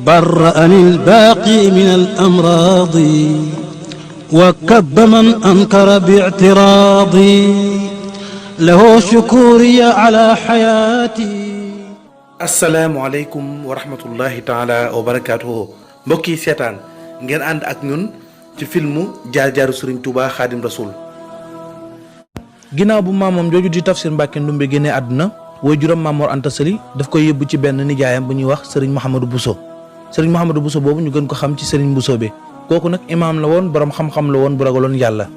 برأني الباقي من الأمراض وكب من أنكر باعتراضي له شكوري على حياتي. asalaamualeykum wa rahmatullahi taala wa barakaatuhu. mbokk yi seetaan ngeen ànd ak ñun ci filmu jaar-jaaru Sëriñ Tuubaa Xaadim Rasuul. ginnaaw bu maamoom jooju di Tafsir Mbàkke Ndumbe génnee àdduna woy juróom Maam Mor Anta Sali daf koy yóbbu ci benn nijaayam bu ñuy wax Sëriñ Mouhamadou Bousso. Sëriñ Mouhamadou Bousso boobu ñu gën ko xam ci Sëriñ Bousso bi kooku nag imaam la woon borom xam-xam la woon bu ragaloon yàlla.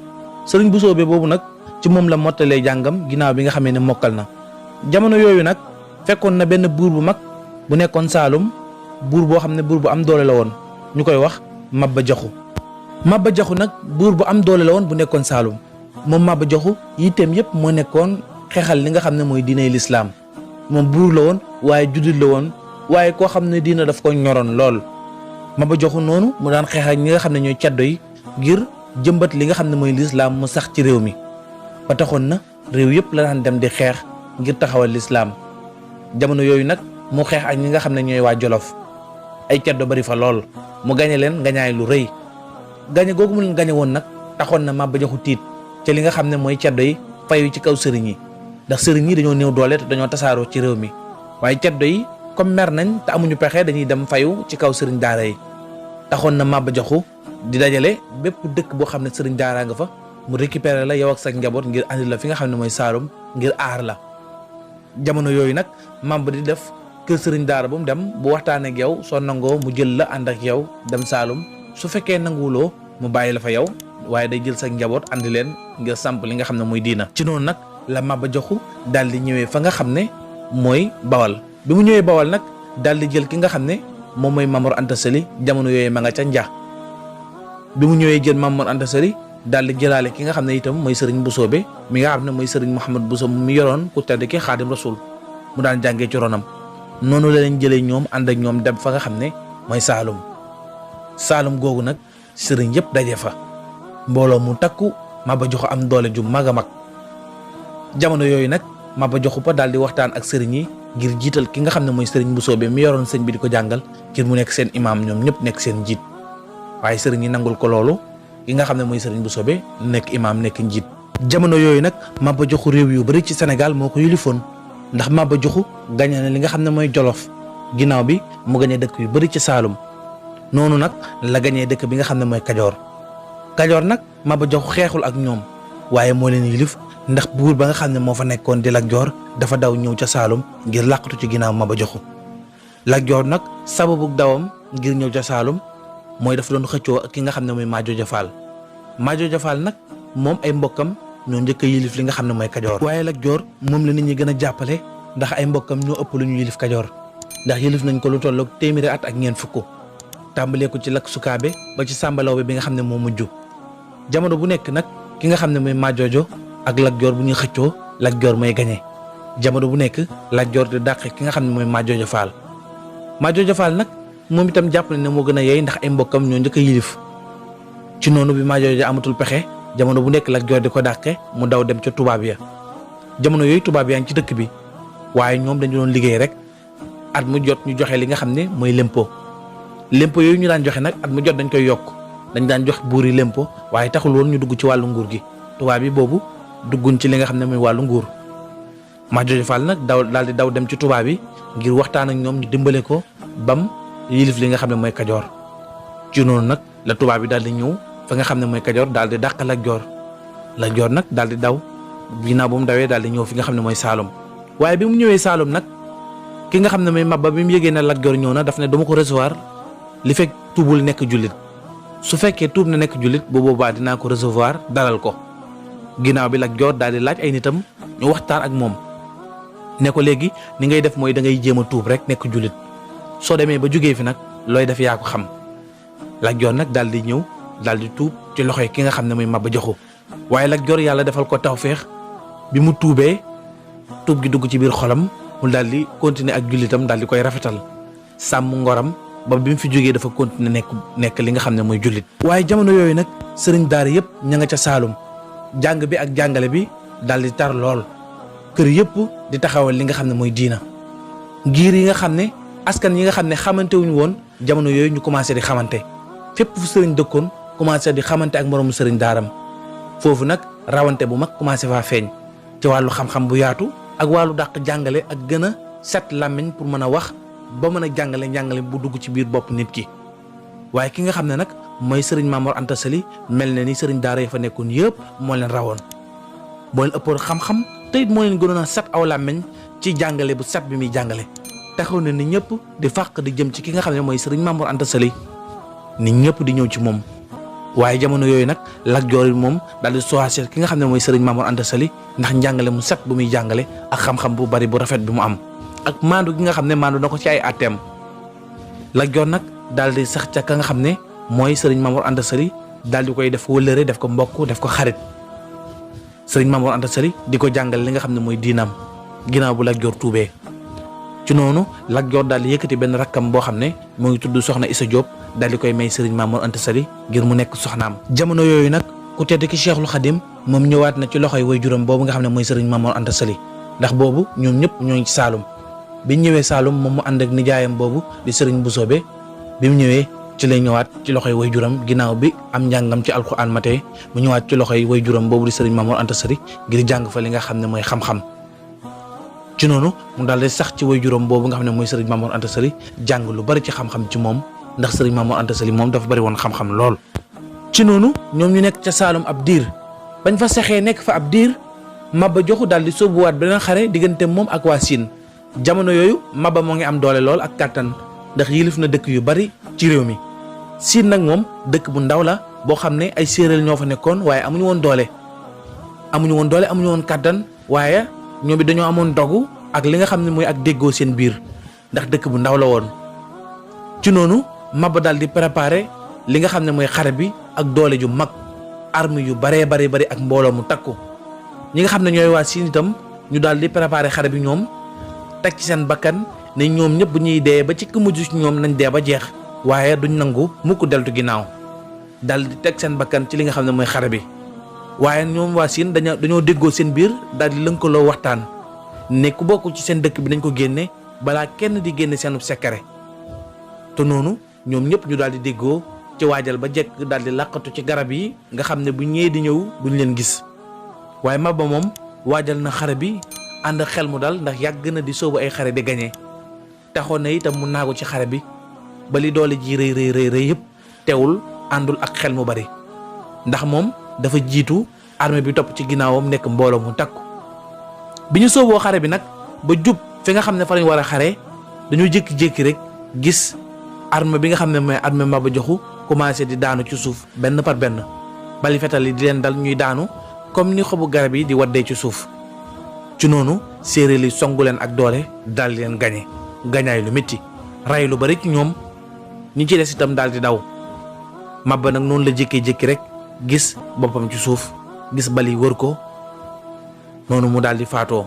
Sëriñ Bousso bi boobu nag ci moom la mottalee jàngam ginnaaw bi nga xamee ne mokkal na. jamono yooyu nag fekkoon na benn buur bu mag bu nekkoon Saalum buur boo xam ne buur bu am doole la woon ñu koy wax Maba Jaxu. Maba Jaxu nag buur bu am doole la woon bu nekkoon Saalum moom Maba Jaxu yitteem yëpp moo nekkoon xeexal li nga xam ne mooy diiney lislaam. moom buur la woon waaye juddit la woon waaye koo xam ne diina daf ko ñoroon lool. Maba Jaxu noonu mu daan xeexal ñi nga xam ne ñooy caddo yi ngir jëmbat li nga xam ne mooy lislaam mu sax ci réew mi ba taxoon na réew yëpp la daan dem di xeex ngir taxawal lislaam. jamono yooyu nag mu xeex ak ñi nga xam ne ñooy waa Jolof ay ceddo bari fa lool mu gañe leen ngañaay lu rëy gañe googu mu leen gañe woon nag taxoon na Maba Jaxu tiit ci li nga xam ne mooy ceddo yi fayu ci kaw sëriñ yi ndax sëriñ yi dañoo néew doole te dañoo tasaaroo ci réew mi waaye ceddo yi comme mer nañ te amuñu pexe dañuy dem fayu ci kaw sëriñ daara yi taxoon na Maba Jaxu di dajale bépp dëkk boo xam ne sëriñ daaraa nga fa mu récupérer la yow ak sa njaboot ngir andi la fi nga xam ne mooy Saalum ngir aar la. jamono yooyu nag Maba di def kër sëriñ daara bu mu dem bu waxtaan ak yow soo nangoo mu jël la ànd ak yow dem Saalum su fekkee nanguwuloo mu bàyyi la fa yow waaye day jël sa njaboot andi leen ngir samp li nga xam ne mooy diina. ci noonu nag la Maba Jaxu daal di ñëwee fa nga xam ne mooy Bawal bi mu ñëwee Bawal nag daal di jël ki nga xam ne moom mooy Maam Mor Anta Sali jamono yooyu ma nga ca Nja bi mu ñëwee jël Maam Mor Anta Sali daal di jëlaale ki nga xam ne itam mooy sëriñ Bousso bi mi nga xam ne mooy sëriñ Mouhamadou Bousso mi yoroon ku tedd ki Xaadim Rasul mu daan jàngee ci ronam noonu la leen jëlee ñoom ànd ak ñoom dem fa nga xam ne mooy Saalum googu nag sëriñ yëpp daje fa mbooloo mu takku Maba Jaxu am doole ju mag a mag. jamono yooyu nag Maba Jaxu pa daal di waxtaan ak sëriñ yi ngir jiital ki nga xam ne mooy sëriñ Bousso bi mi yoroon sëñ bi di ko jàngal ngir mu nekk seen imaam ñoom ñëpp nekk seen njiit waaye sëriñ yi nangul ko loolu. ki nga xam ne mooy sëriñ Bousso bi nekk imaam nekk njiit. jamono yooyu nag Maba Jaxu réew yu bari ci Sénégal moo ko yilifoon ndax Maba Jaxu gañe na li nga xam ne mooy Jolof ginnaaw bi mu gañee dëkk yu bari ci Saalum noonu nag la gañee dëkk bi nga xam ne mooy Kajoor nag Maba Jaxu xeexul ak ñoom waaye moo leen yilif ndax buur ba nga xam ne moo fa nekkoon di Lat Joor dafa daw ñëw ca Saalum ngir làqatu ci ginnaaw Maba Jaxu. Lat Joor nag sababu dawam ngir ñëw ca Saalum mooy dafa doon xëccoo ak ki nga xam ne mooy Majooja Faal. Majooja Faal nag moom ay mbokkam ñoo njëkk a yilif li nga xam ne mooy Kajoor waaye Lat Joor moom la nit ñi gën a jàppale ndax ay mbokkam ñoo ëpp lu ñu yilif Kajoor ndax yilif nañ ko lu tolloog téeméeri at ak ñeent fukk tàmbalee ko ci Lak Sukaabe ba ci Sàmba Lawbe bi nga xam ne moo mujj. jamono bu nekk nag ki nga xam ne mooy Majoojo ak Lat Joor bu ñuy xëccoo Lat Joor mooy gañe jamono bu nekk Lat Joor di dàq ki nga xam ne mooy Majooja Faal. Majooja Faal nag moom itam jàpp na ne moo gën a yey ndax ay mbokkam ñoo njëkk a yilif ci noonu bi Majooja amatul pexe jamono bu nekk Lat Joor di ko dàqe mu daw dem ca tubaab ya jamono yooyu tubaab yaa ngi ci dëkk bi waaye ñoom dañu doon liggéey rek at mu jot ñu joxe li nga xam ne mooy lempo yooyu ñu daan joxe nag at mu jot dañ koy yokk dañ daan jox buur yi lempo waaye taxul woon ñu dugg ci wàllu nguur gi tubaab yi boobu dugguñ ci li nga xam ne mooy wàllu nguur. Majooja Faal nag daal di daw dem ci tubaab yi ngir waxtaan ak ñoom ñu dimbale ko bam yilif li nga xam ne mooy Kajoor ci noonu nag la tubaab yi daal di ñëw fa nga xam ne mooy Kajoor daal di dàq Lat Joor nag daal di daw ginnaaw bu mu dawee daal di ñëw fi nga xam ne mooy Saalum waaye bi mu ñëwee Saalum nag ki nga xam ne mooy Maba bi mu yëgee ne Lat Joor ñëw na daf ne dama ko recevoir li fekk tuubul nekk jullit su fekkee tuub na nekk jullit bu boobaa dinaa ko recevoir dalal ko ginnaaw bi Lat Joor daal di laaj ay nitam ñu waxtaan ak moom ne ko léegi ni ngay def mooy da ngay jéem a tuub rek nekk jullit soo demee ba jógee fi nag looy def yaa ko xam Lat Joor nag daal di ñëw daal di tuub ci loxoy ki nga xam ne mooy Maba Jaxu waaye Lat Joor yàlla defal ko tawféex bi mu tuubee tuub gi dugg ci biir xolam mu daal di continuer ak jullitam daal di koy rafetal sàmm ngoram ba bi mu fi jógee dafa continuer nekk li nga xam ne mooy jullit. waaye jamono yooyu nag sëriñ daara yëpp ña nga ca Saalum jàng bi ak jàngale bi daal di tar lool kër yëpp di taxawal li nga xam ne mooy diina ngir yi nga xam ne askan yi nga xam ne xamante wuñu woon jamono yooyu ñu commencé di xamante fépp fu sëriñ dëkkoon commencé di xamante ak moroomu sëriñ daaram foofu nag rawante bu mag commencé faa feeñ ci wàllu xam-xam bu yaatu ak wàllu dàq jàngale ak gën a set làmmiñ pour mën a wax ba mën a jàngale bu dugg ci biir bopp nit ki. waaye ki nga xam ne nag mooy sëriñ Maam Mor Anta Sali mel na ni sëriñ daara yi fa nekkoon yëpp moo leen rawoon moo leen ëppoon xam-xam te it moo leen gënoon a set aw làmmiñ ci jàngale bu set bi muy jàngale taxaw na ni ñëpp di fàq di jëm ci ki nga xam ne mooy sëriñ Maam Mor Anta Sali nit ñëpp di ñëw ci moom. waaye jamono yooyu nag Lat Joor moom daal di choisir ki nga xam ne mooy sëriñ Maam Mor Anta Sali ndax njàngale mu set bu muy jàngale ak xam-xam bu bari bu rafet bi mu am ak maandu gi nga xam ne maandu na ko ci ay atteem. Lat Joor nag daal di sax ca ka nga xam ne mooy sëriñ Maam Mor Anta Sali daal di koy def wëllëre def ko mbokk def ko xarit sëriñ Maam Mor Anta Sali di ko jàngal li nga xam ne mooy diinam ginnaaw bu Lat Joor tuubee. ci noonu Lat Joor daal di yëkkati benn rakkam boo xam ne mu ngi tudd Soxna Issa Diop daal di koy may sëriñ Maam Mor Anta Sali ngir mu nekk soxnaam. jamono yooyu nag ku tedd ki Cheikhul Khadim moom ñëwaat na ci loxoy waajuram boobu nga xam ne mooy sëriñ Maam Mor Anta Sali ndax boobu ñoom ñëpp ñoo ngi ci Saalum bi ñëwee Saalum moom mu ànd ak nijaayam boobu di sëriñ Busoobe bi mu ñëwee ci lay ñëwaat ci loxoy waajuram ginnaaw bi am njàngam ci alxuraan matee mu ñëwaat ci loxoy waajuram boobu di sëriñ Maam Mor Anta Sali ngir jàng fa li nga xam ne mooy xam-xam. ci noonu mu daal di sax ci waajuram boobu nga xam ne mooy sëriñ Maam Mor Anta Sali jàng lu bari ci xam-xam ci moom ndax sëriñ Maam Mor Anta Sali moom dafa bari woon xam-xam lool. ci noonu ñoom ñu nekk ca Saalum ab diir bañ fa saxee nekk fa ab diir Maba Jaxu daal di sóobuwaat beneen xare diggante moom ak waa Siin jamono yooyu Maba moo ngi am doole lool ak kàttan ndax yilif na dëkk yu bari ci réew mi. Siin nag moom dëkk bu ndaw la boo xam ne ay séeréer ñoo fa nekkoon waaye amuñu woon doole amuñu woon kàttan waaye ñoom it dañoo amoon dogu ak li nga xam ne mooy ak déggoo seen biir ndax dëkk bu ndaw la woon. ci noonu Maba daal di préparer li nga xam ne mooy xare bi ak doole ju mag arme yu baree bari ak mbooloo mu takku ñi nga xam ne ñooy waa Siin itam ñu daal di préparer xare bi ñoom teg ci seen bakkan ne ñoom ñëpp bu ñuy dee ba ci ku mujj ci ñoom nañ dee ba jeex waaye duñ nangu mukk deltu ginnaaw daal di teg seen bakkan ci li nga xam ne mooy xare bi. waaye ñoom waa Siin dañoo déggoo seen biir daal di lënkaloo waxtaan ne ku bokk ci seen dëkk bi nañ ko génne balaa kenn di génne seenub secret te noonu ñoom ñëpp ñu daal di déggoo ci waajal ba jekk daal di làqatu ci garab yi nga xam ne bu ñëwee di ñëw duñ leen gis. waaye Maba moom waajal na xare bi ànd xel mu dal ndax yàgg na di sóobu ay xare di gañe taxoon na itam mu naagu ci xare bi ba li doole ji rëy yëpp teewul àndul ak xel mu bari ndax moom dafa jiitu armée bi topp ci ginnaawam nekk mbooloo mu takku. bi ñu sooboo xare bi nag ba jub fi nga xam ne fa lañ war a xare dañoo jékki-jékki rek gis armée bi nga xam ne mooy armée Maba Jaxu commencé di daanu ci suuf benn par benn bali fetal yi di leen dal ñuy daanu comme ni xobu garab yi di waddee ci suuf. ci noonu séeréer yi songu leen ak doole daal di leen gañe gañaay lu métti ray lu bari ci ñoom ñi ci des itam daal di daw. Maba nag noonu la jékkee-jékki rek gis boppam ci suuf gis bali wër ko noonu mu daal di faatoo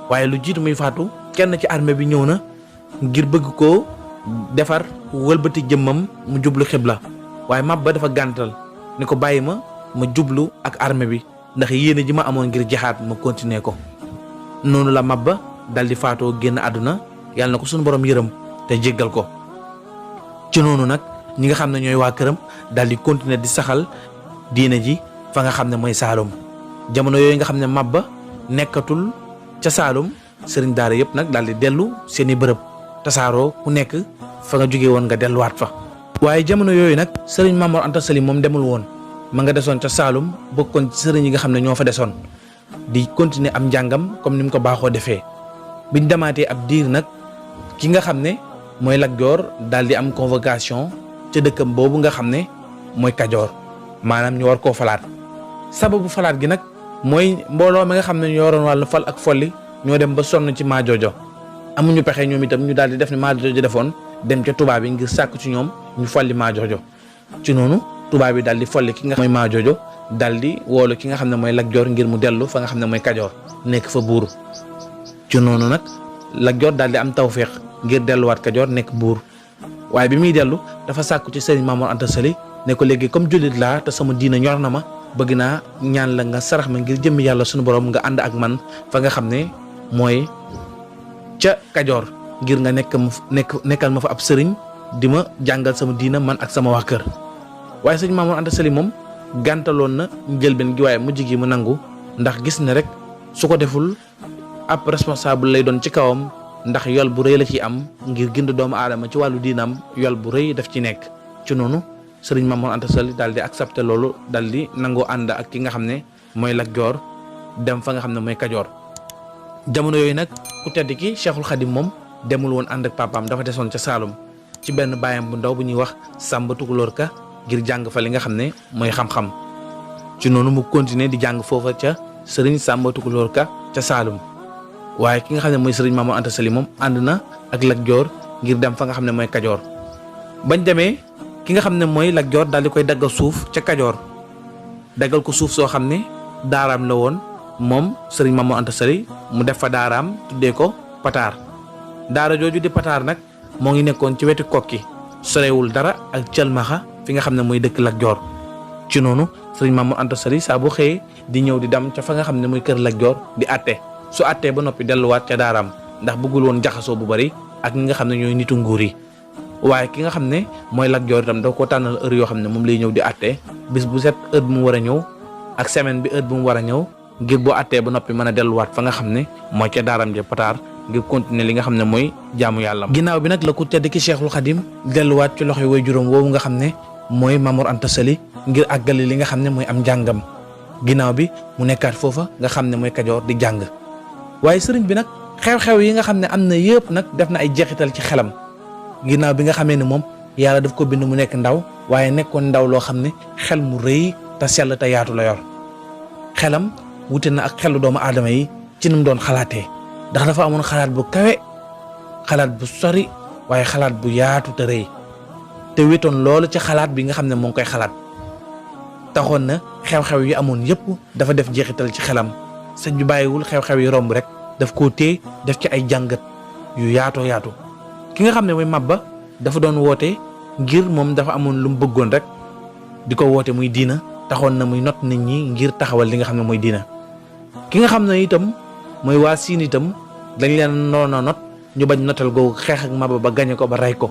waaye lu jiitu muy faatu kenn ci armée bi ñëw na ngir bëgg koo defar wëlbati jëmmam mu jublu xibla waaye Maba dafa gàntal ni ko bàyyi ma jublu ak armée bi ndax yéene ji ma amoon ngir jaxaat ma continuer ko. noonu la Maba daal di faatoo génn àdduna yàlla na ko suñu borom yërëm te jéggal ko. ci noonu nag ñi nga xam ne ñooy waa këram daal di continuer di saxal diine ji fa nga xam ne mooy Saalum jamono yooyu nga xam ne Maba nekkatul ca Saalum sëriñ daara yëpp nag daal di dellu seeni bërëb tasaaroo ku nekk fa nga jóge woon nga delluwaat fa. waaye jamono yooyu nag sëriñ Maam Mor Anta Sali moom demul woon ma nga desoon ca Saalum bokkoon ci sëriñ yi nga xam ne ñoo fa desoon di continuer am njàngam comme ni mu ko baaxoo defee. biñ demaatee ab diir nag ki nga xam ne mooy Lat Joor daal di am convocation ca dëkkam boobu nga xam ne mooy Kajoor maanaam ñu war koo falaat. sababu falaat gi nag mooy mbooloo mi nga xam ne ñoo yoroon wàllu fal ak folli ñoo dem ba sonn ci Maajoojo amuñu pexe ñoom itam ñu daal di def ne Maajoojo defoon dem ca tubaab yi ngir sàkk ci ñoom ñu folli Maajoojo. ci noonu tubaab yi daal di folli ki nga xam ne mooy Maajoojo daal di woolu ki nga xam ne mooy Lat Joor ngir mu dellu fa nga xam ne mooy Kajoor nekk fa buur. ci noonu nag Lat Joor daal di am tawféex ngir delluwaat Kajoor nekk buur waaye bi muy dellu dafa sàkku ci sëriñ Maam Mor Anta Sali ne ko léegi comme jullit laa te sama diina ñor na ma bëgg naa ñaan la nga sarax ma ngir jëmmi yàlla sunu borom nga ànd ak man fa nga xam ne mooy ca Kajoor ngir nga nekkal ma fa ab sëriñ di ma jàngal sama diina man ak sama waa kër. waaye sëñ Mamour Anta Sali moom gàntaloon na njëlbeen gi waaye mujj gi mu nangu ndax gis ne rek su ko deful ab responsable lay doon ci kawam ndax yol bu rëy la ci am ngir gind doomu aadama ci wàllu diinaam yol bu rëy daf ci nekk. ci noonu sëriñ Mamour Anta Sali daal di accepté loolu daal di nangoo ànd ak ki nga xam ne mooy Lat Joor dem fa nga xam ne mooy Kajoor. jamono yooyu nag ku tedd ki Cheikhul Khadim moom demul woon ànd ak papaam dafa desoon ca Saalum ci benn baayam bu ndaw bu ñuy wax Sàmba Tukulóor Ka ngir jàng fa li nga xam ne mooy xam-xam. ci noonu mu continuer di jàng foofa ca sëriñ Sàmba Tukulóor Ka ca Saalum waaye ki nga xam ne mooy sëriñ Mamour Anta Sali moom ànd na ak Lat Joor ngir dem fa nga xam ne mooy Kajoor. bañ demee ki nga xam ne mooy Lat Joor daal di koy daggal suuf ca Kajoor daggal ko suuf soo xam ne daaraam la woon moom sëriñ Mamour Anta Sali mu def fa daaraam tuddee ko Pataar. daara jooju di Pataar nag moo ngi nekkoon ci wetu Kokki sorewul dara ak Cëlmaxa fi nga xam ne mooy dëkk Lat Joor. ci noonu sëriñ Mamour Anta Sali saa bu xëyee di ñëw di dem ca fa nga xam ne mooy kër Lat Joor di àtte su àttee ba noppi delluwaat ca daaraam ndax bëggul woon jaxasoo bu bari ak ñi nga xam ne ñooy nitu nguur yi. waaye ki nga xam ne mooy Lat Joor itam da ko tànnal heure yoo xam ne moom lay ñëw di àtte bis bu set heure bu mu war a ñëw ak semaine bi heure bu mu war a ñëw ngir boo àttee ba noppi mën a delluwaat fa nga xam ne mooy ca daaram ja Pataar ngir continuer li nga xam ne mooy jaamu yàlla. ginnaaw bi nag la ku tedd ki Cheikhul Khadim delluwaat ci loxoy way juróom woowu nga xam ne mooy Mamour Anta Sali ngir àggali li nga xam ne mooy am njàngam ginnaaw bi mu nekkaat foofa nga xam ne mooy Kajoor di jàng. waaye sëriñ bi nag xew-xew yi nga xam ne am na yëpp nag def na ay jeexital ci xelam ginnaaw bi nga xamee ne moom yàlla daf ko bind mu nekk ndaw waaye nekkoon ndaw loo xam ne xel mu rëy te sell te yaatu la yor xelam wute na ak xelu doomu aadama yi ci ni mu doon xalaatee ndax dafa amoon xalaat bu kawe xalaat bu sori waaye xalaat bu yaatu te rëy te wetoon loolu ci xalaat bi nga xam ne moo ngi koy xalaat taxoon na xew-xew yi amoon yëpp dafa def jeexital ci xelam sëñ bi bàyyiwul xew-xew yi romb rek daf koo téye def ci ay jàngat yu yaatoo yaatu. ki nga xam ne mooy Mabba dafa doon woote ngir moom dafa amoon lu mu bëggoon rek di ko woote muy diina taxoon na muy not nit ñi ngir taxawal li nga xam ne mooy diina. ki nga xam ne itam mooy waa Siin itam dañ leen noon a not ñu bañ notal googu xeex ak Mabba ba gañe ko ba rey ko.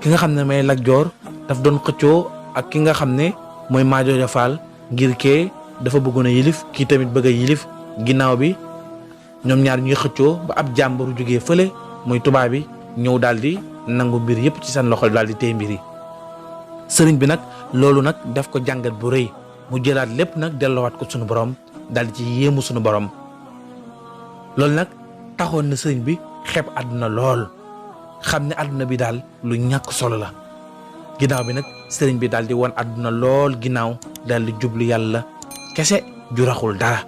ki nga xam ne mooy Lat Joor daf doon xëccoo ak ki nga xam ne mooy Maajoor Faal ngir kee dafa bëggoon a yilif kii tamit bëgg a yilif ginnaaw bi ñoom ñaar ñuy xëccoo ba ab jàmbaru jógee fële muy tubaab bi ñëw daal di nangu mbir yëpp ci seen loxo daal di téye mbir yi. sëriñ bi nag loolu nag def ko jàngat bu rëy mu jëlaat lépp nag delloowaat ko sunu borom daal di ci yéemu sunu borom loolu nag taxoon na sëriñ bi xeeb àdduna lool xam ne àdduna bi daal lu ñàkk solo la. ginnaaw bi nag sëriñ bi daal di won àdduna lool ginnaaw daal di jublu yàlla kese ju raxul dara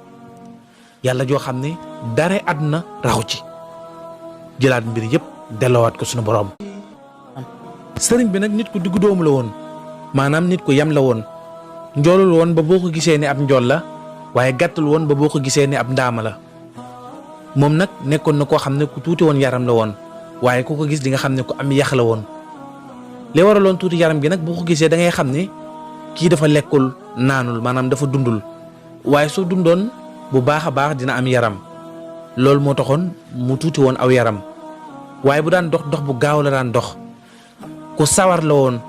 yàlla joo xam ne dara àdduna raxu ci jëlaat mbir yëpp delloowaat ko sunu borom. sëriñ bi nag nit ku diggu doomu la woon maanaam nit ku yem la woon njoolul woon ba boo ko gisee ne ab njool la waaye gàttul woon ba boo ko gisee ne ab ndaama la moom nag nekkoon na koo xam ne ku tuuti woon yaram la woon waaye ku ko gis di nga xam ne ku am yax la woon. li waraloon tuuti yaram gi nag boo ko gisee da ngay xam ne kii dafa lekkul naanul maanaam dafa dundul waaye soo dundoon bu baax a baax dina am yaram loolu moo taxoon mu tuuti woon aw yaram waaye bu daan dox dox bu gaaw la daan dox ku sawar la woon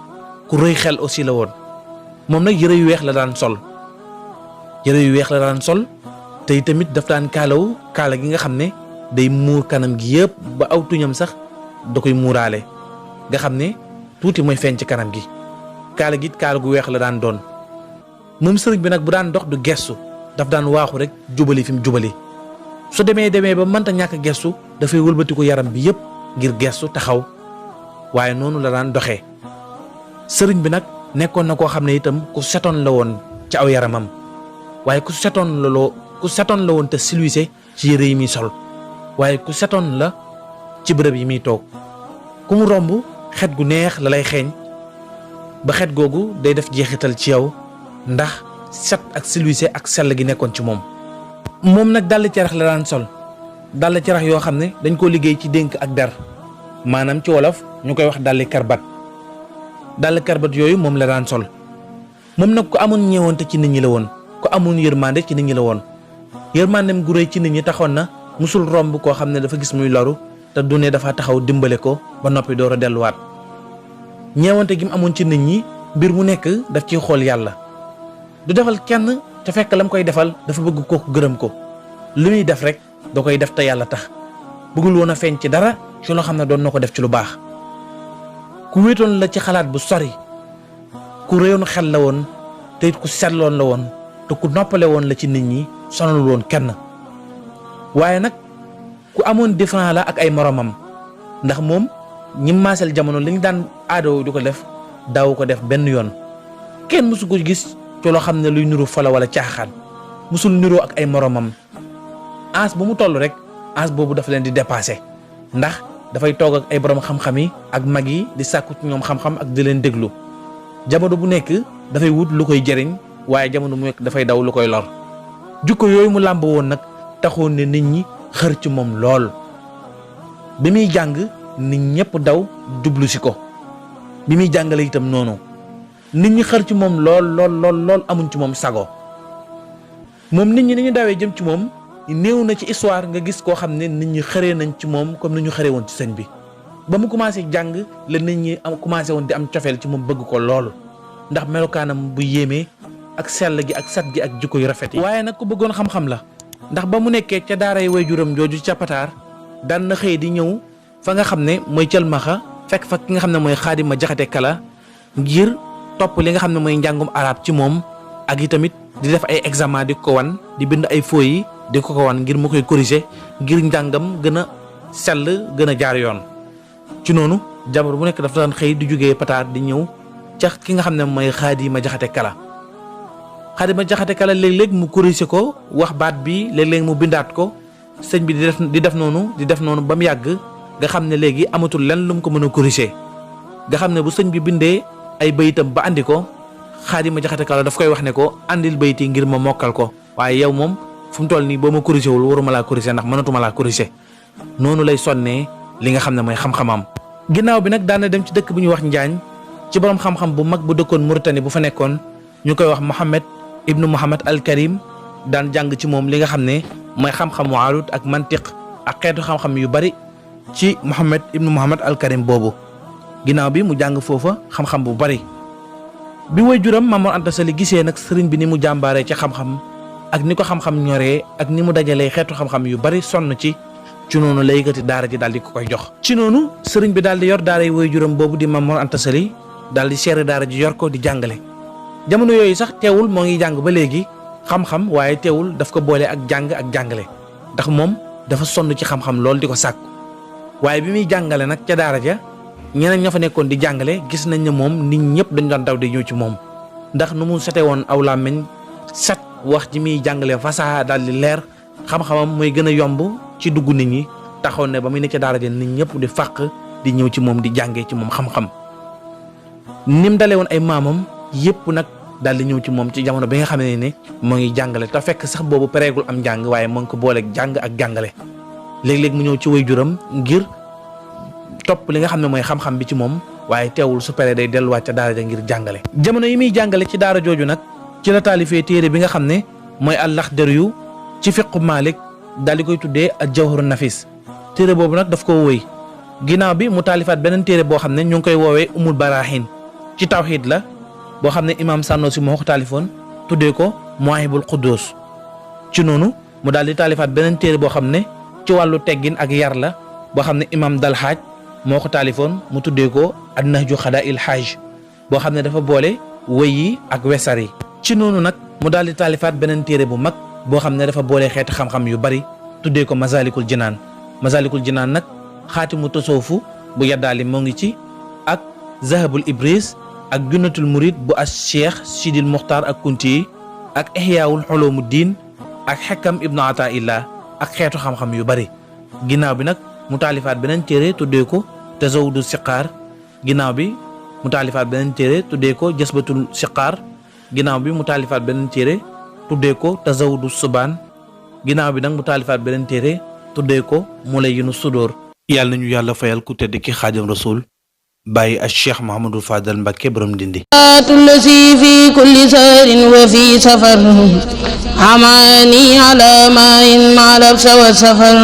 ku rëy xel aussi la woon moom nag yëre yu weex la daan sol te tamit daf daan kaalawu kaala gi nga xam ne day muur kanam gi yëpp ba aw tuñam sax da koy muuraale nga xam ne tuuti mooy feeñ ci kanam gi kaala gi kaala gu weex la daan doon moom sëriñ bi nag bu daan dox du gestu daf daan waaxu rek jubali fi mu jubali su demee ba mënta ñàkk gestu dafay wëlbatiku yaram bi yëpp ngir gestu taxaw waaye noonu la daan doxee. sëriñ bi nag nekkoon na koo xam ne itam ku setoon la woon ci aw yaramam waaye ku setoon la woon te silwise ci yére yi muy sol waaye ku setoon la ci bërëb yi muy toog ku mu romb xet gu neex la lay xeeñ ba xet googu day def jeexital ci yow ndax set ak silwise ak sell gi nekkoon ci moom. moom nag dàll carax la daan sol dàll carax yoo xam ne dañ koo liggéey ci dénk ak der maanaam ci wolof ñu koy wax dàlli karbat yooyu moom la daan sol. moom nag ku amoon ñeewante ci nit ñi la woon ku amoon yërmande ci nit ñi la woon yërmandem gu rëy ci nit ñi taxoon na musul romb koo xam ne dafa gis muy loru te du ne dafa taxaw dimbale ko ba noppi door a delluwaat ñeewante gi mu amoon ci nit ñi mbir mu nekk daf ciy xool yàlla du defal kenn te fekk lam koy defal dafa bëgg kooku gërëm ko li muy def rek da koy def te yàlla tax bëggul woon a feeñ ci dara ci loo xam ne doon na ko def ci lu baax ku wéetoon la ci xalaat bu sori ku réyoon xel la woon te it ku setloon la woon te ku noppale woon la ci nit ñi sonalul woon kenn waaye nag ku amoon différent la ak ay moromam ndax moom ñi maasal jamono li ñu daan aadoo di ko def daawu ko def benn yoon kenn mësu ko gis ci loo xam ne luy nuru fala wala caaxaan mësul niroo ak ay moromam ans bu mu toll rek ans boobu dafa leen di dépassé ndax dafay toog ak ay borom xam-xam yi ak mag yi di sàkku ci ñoom xam-xam ak di leen déglu jamono bu nekk dafay wut lu koy jëriñ waaye jamono bu nekk dafay daw lu koy lor jukko yooyu mu làmb woon nag taxoon ne nit ñi xër ci moom lool bi muy jàng nit ñëpp daw jublu si ko bi muy jàngale itam noonu nit ñi xër ci moom lool amuñ ci moom sago moom nit ñi ni ñu dawee jëm ci moom néew na ci histoire nga gis koo xam ne nit ñi xëree nañ ci moom comme ni ñu xëree woon ci sëñ bi ba mu commencé jàng la nit ñi am commencé woon di am cofeel ci moom bëgg ko lool ndax melokaanam bu yéemee ak sell gi ak sat gi ak jikko yu rafet yi waaye nag ku bëggoon xam-xam la ndax ba mu nekkee ca daaray waajuram jooju ca Pataar daan na xëy di ñëw fa nga xam ne mooy Cëlmaxa fekk fa ki nga xam ne mooy Xaadima Jaxate Kala ngir topp li nga xam ne mooy njàngum arab ci moom ak i tamit di def ay examen di ko wan di bind ay fooy yi di ko wan ngir mu koy corriger ngir njàngam gën a sell gën a jaar yoon ci noonu jabar bu nekk dafa daan xëy di jógee Pataar di ñëw ca ki nga xam ne mooy Xaadima Jaxate Kala Xaadima Jaxate Kala léeg-léeg mu corriger ko wax baat bi léeg-léeg mu bindaat ko sëñ bi di def noonu ba mu yàgg nga xam ne léegi amatul lenn lu mu ko mën a corriger nga xam ne bu sëñ bi bindee ay bayitam ba andi ko Xaadima Jaxate Kala daf koy wax ne ko andil bayit yi ngir ma mokkal ko waaye yow moom fu mu toll nii boo ma corriger wul waruma laa corriger ndax mënatuma laa corriger noonu lay sonnee li nga xam ne mooy xam-xamam. ginnaaw bi nag daan na dem ci dëkk bu ñuy wax Njaañ ci borom xam-xam bu mag bu dëkkoon Mauritanie bu fa nekkoon ñu koy wax Mohamed ibnu Mohamed al Karim daan jàng ci moom li nga xam ne mooy xam-xamu arut ak mantiq ak xeetu xam-xam yu bari ci Mohamed ibnu Mohamed al Karim boobu ginnaaw bi mu jàng foofa xam-xam bu bari bi waajuram Maam Mor Anta Sali gisee nag sëriñ bi ni mu jàmbaaree ci xam-xam ak ni ko xam-xam ñoree ak ni mu dajalee xeetu xam-xam yu bari sonn ci noonu la yëkkati daara ji daal di ko koy jox. ci noonu sëriñ bi daal di yor daara yi waajuram boobu di Maam Mor Anta Sali daal di seere daara ji yor ko di jàngale jamono yooyu sax teewul moo ngi jàng ba léegi xam-xam waaye teewul daf ko boole ak jàng ak jàngale ndax moom dafa sonn ci xam-xam lool di ko sàkku waaye bi muy jàngale nag ca daara ja ñeneen ña fa nekkoon di jàngale gis nañ ne moom nit ñëpp dañu daan daw di ñëw ci moom ndax nu mu sete woon aw làmmiñ set wax ji muy jàngale fasaha daal di leer xam-xamam mooy gën a yomb ci dugg nit ñi taxoon ne ba muy ne ca daara ja nit ñëpp di fàq di ñëw ci moom di jàngee ci moom xam-xam nim dale woon ay maamam yëpp nag daal di ñëw ci moom ci jamono bi nga xam ne moo ngi jàngale te fekk sax boobu pareegul am njàng waaye moo ngi ko booleeg jàng ak jàngale léeg-léeg mu ñëw ci waajuram ngir topp li nga xam ne mooy xam-xam bi ci moom waaye teewul su paree day delluwaat ca daara ja ngir jàngale jamono yi muy jàngale ci daara jooju nag ci la taalifee téere bi nga xam ne mooy al-Laxdariyu ci fiqu Maalik daal di koy tuddee al-Jawharu Nafis téere boobu nag daf koo wëy ginnaaw bi mu taalifaat beneen téere boo xam ne ñu ngi koy woowee Umul Barahin ci tawxiid la boo xam ne imaam Sanusi moo ko taalifoon tuddee ko Muwaahibul Quddus ci noonu mu daal di taalifaat beneen téere boo xam ne ci wàllu teggin ak yar la boo xam ne imaam Dalxaaj moo ko taalifoon mu tuddee ko An-Nahju Xadaa'il Haaj boo xam ne dafa boole wëy yi ak wesar yi ci noonu nag mu daal di taalifaat beneen téere bu mag boo xam ne dafa boole xeeti xam-xam yu bari tuddee ko Masalikul Jinaan Masalikul Jinaan nag xaatimu tasawufu bu yaddaali moo ngi ci ak Zahabul Ibris ak Junnatul Murid bu as Cheikh Sidil Muxtaar ak Kunti yi ak Ihyaawul Ulumuddin ak Xekkam Ibnu Ataillah ak xeetu xam-xam yu bari ginnaaw bi nag mu taalifaat beneen téere tuddee ko Tazawudu Siqaar ginnaaw bi mu taalifaat beneen téere tuddee ko Jasbatul Siqaar ginnaaw bi mu taalifaat beneen téere tuddee ko Tazawudu Subaan ginnaaw bi nag mu taalifaat beneen téere tuddee ko Mulayyinu Sudóor yàlla nañu yàlla fayal ku tedd ki Xaadim Rasul bàyyi ak Cheikh Mouhamadou Fadal Mbacké borom Ndindi tulsi fi kulli sahrin wa fi safar amani ala ma'in ma'al absa wa safar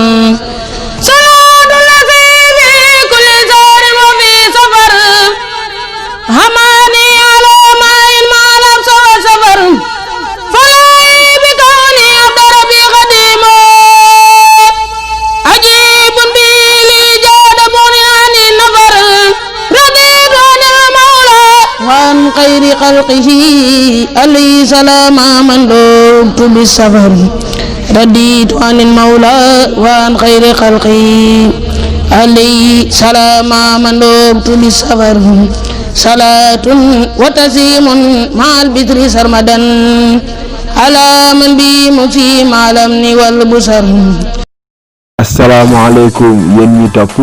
خير خلقه عليه سلام من لبت بالسفر رديت عن المولى وعن خير خلقه عليه سلام من لبت بالسفر صلاة وتسليم مع البدر سرمدا على من بي مسيم على الأمن والبصر. asalaamaaleykum yéen ñi topp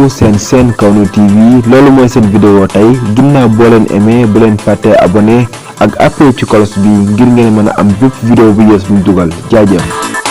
seen Kawnu TV loolu mooy seen vidéo tey ginnaaw boo leen aimé bu leen fàtte abonné ak appel ci cloche bi ngir ngeen mën a am bépp vidéo bu yees bu ñu dugal jaajëf.